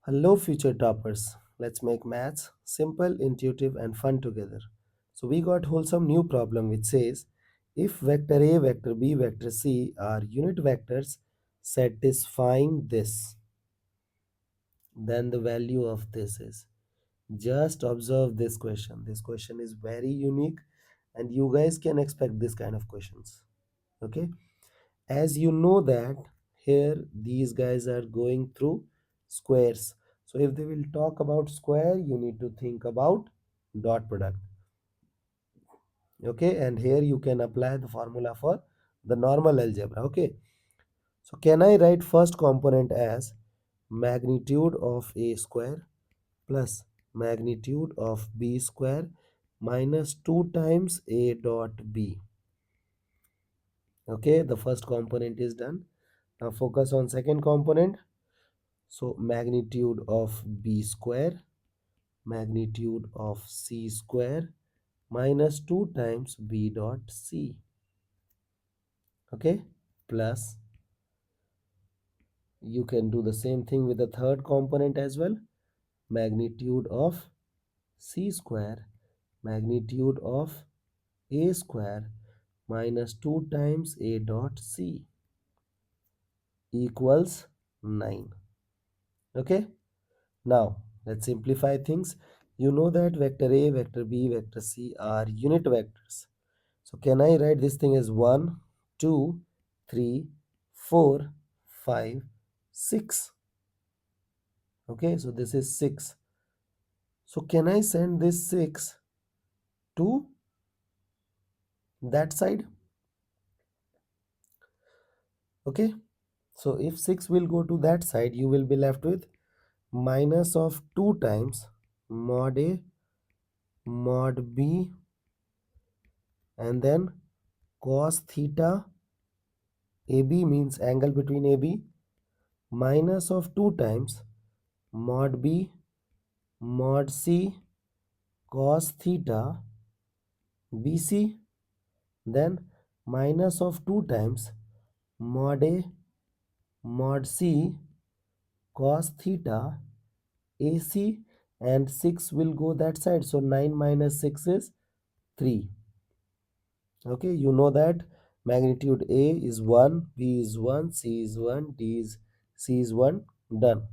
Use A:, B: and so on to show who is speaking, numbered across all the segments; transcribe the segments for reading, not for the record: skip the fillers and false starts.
A: Hello, future toppers. Let's make maths simple, intuitive, and fun together. So, we got wholesome new problem which says if vector A, vector B, vector C are unit vectors satisfying this, then the value of this is. Just observe this question. This question is very unique, and you guys can expect this kind of questions. Okay. As you know that here these guys are going through squares, so if they will talk about square you need to think about dot product. Okay, and here you can apply the formula for the normal algebra. Okay, so can I write first component as magnitude of a square plus magnitude of b square minus 2 times a dot b. Okay, the first component is done. Now focus on second component. So magnitude of b square, magnitude of c square minus 2 times b dot c. Okay, plus you can do the same thing with the third component as well. Magnitude of c square, magnitude of a square minus 2 times a dot c equals 9. Okay, now let's simplify things. You know that vector A, vector B, vector C are unit vectors. So can I write this thing as 1, 2, 3, 4, 5, 6? Okay, so this is 6. So can I send this 6 to that side? Okay, so if 6 will go to that side, you will be left with minus of 2 times mod A, mod B, and then cos theta. AB means angle between AB, minus of 2 times mod B, mod C, cos theta BC, then minus of 2 times mod A, mod C, cos theta AC, and 6 will go that side. So 9 minus 6 is 3. Okay, you know that magnitude A is 1, B is 1, C is 1, C is 1. Done.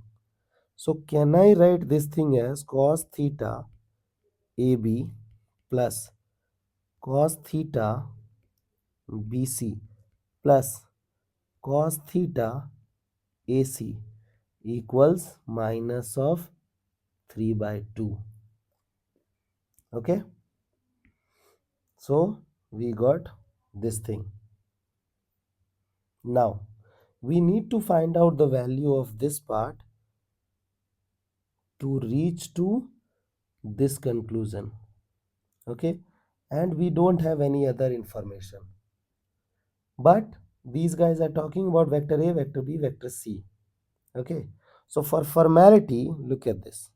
A: So can I write this thing as cos theta AB plus cos theta BC plus cos theta AC equals minus of 3 by 2. Okay, so we got this thing. Now we need to find out the value of this part to reach to this conclusion. Okay, and we don't have any other information, but these guys are talking about vector A, vector B, vector C. Okay, so for formality, look at this.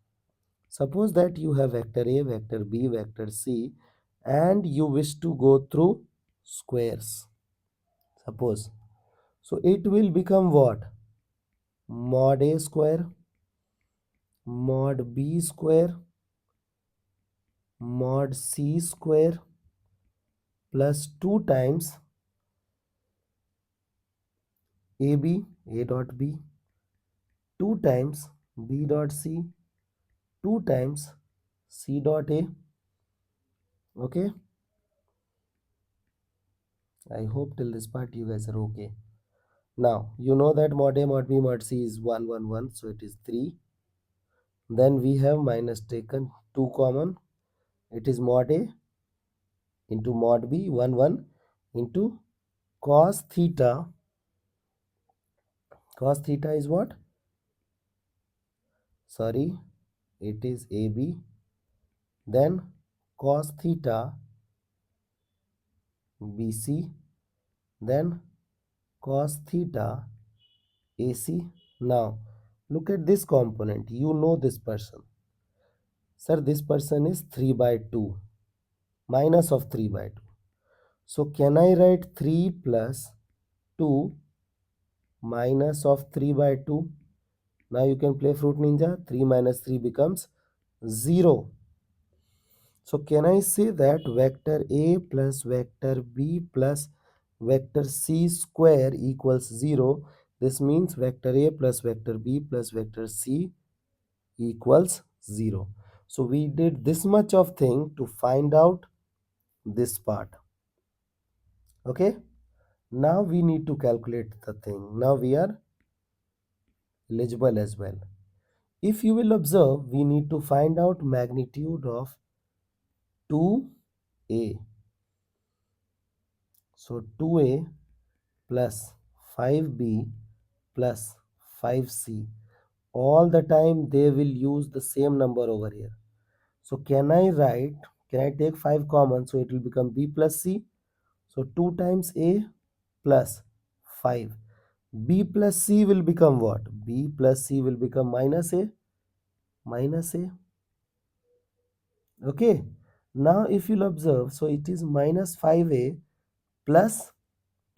A: Suppose that you have vector A, vector B, vector C, and you wish to go through squares. Suppose, so it will become what? Mod A square, mod B square, mod C square plus 2 times AB, A dot B, 2 times B dot C, 2 times C dot A. Okay, I hope till this part you guys are okay. Now you know that mod A, mod B, mod C is 1, 1, 1, so it is 3. Then we have minus taken 2 common. It is mod A into mod B, 1, 1 into cos theta. Cos theta is what? Sorry, it is AB. Then cos theta BC. Then cos theta AC. Now look at this component. You know this person. Sir, this person is 3 by 2. Minus of 3 by 2. So can I write 3 plus 2 minus of 3 by 2? Now you can play fruit ninja. 3 minus 3 becomes 0. So can I say that vector A plus vector B plus vector C square equals 0? This means vector A plus vector B plus vector C equals 0. So we did this much of thing to find out this part. Okay. Now we need to calculate the thing. Now we are eligible as well. If you will observe, we need to find out magnitude of 2a. So 2a plus 5b plus 5c. All the time they will use the same number over here. So can I take 5 common, so it will become b plus c. So 2 times a plus 5. B plus c will become what? B plus c will become minus a. Minus a. Okay. Now if you'll observe, so it is minus 5a plus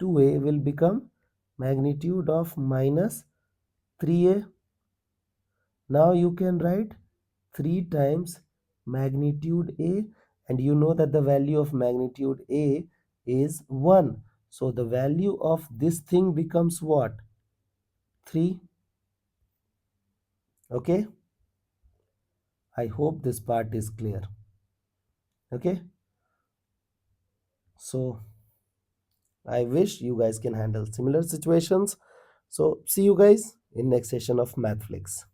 A: 2a will become magnitude of minus 3a. Now you can write 3 times magnitude a, and you know that the value of magnitude a is 1. So the value of this thing becomes what? 3. Okay. I hope this part is clear. Okay. So I wish you guys can handle similar situations. So see you guys in next session of Mathflix.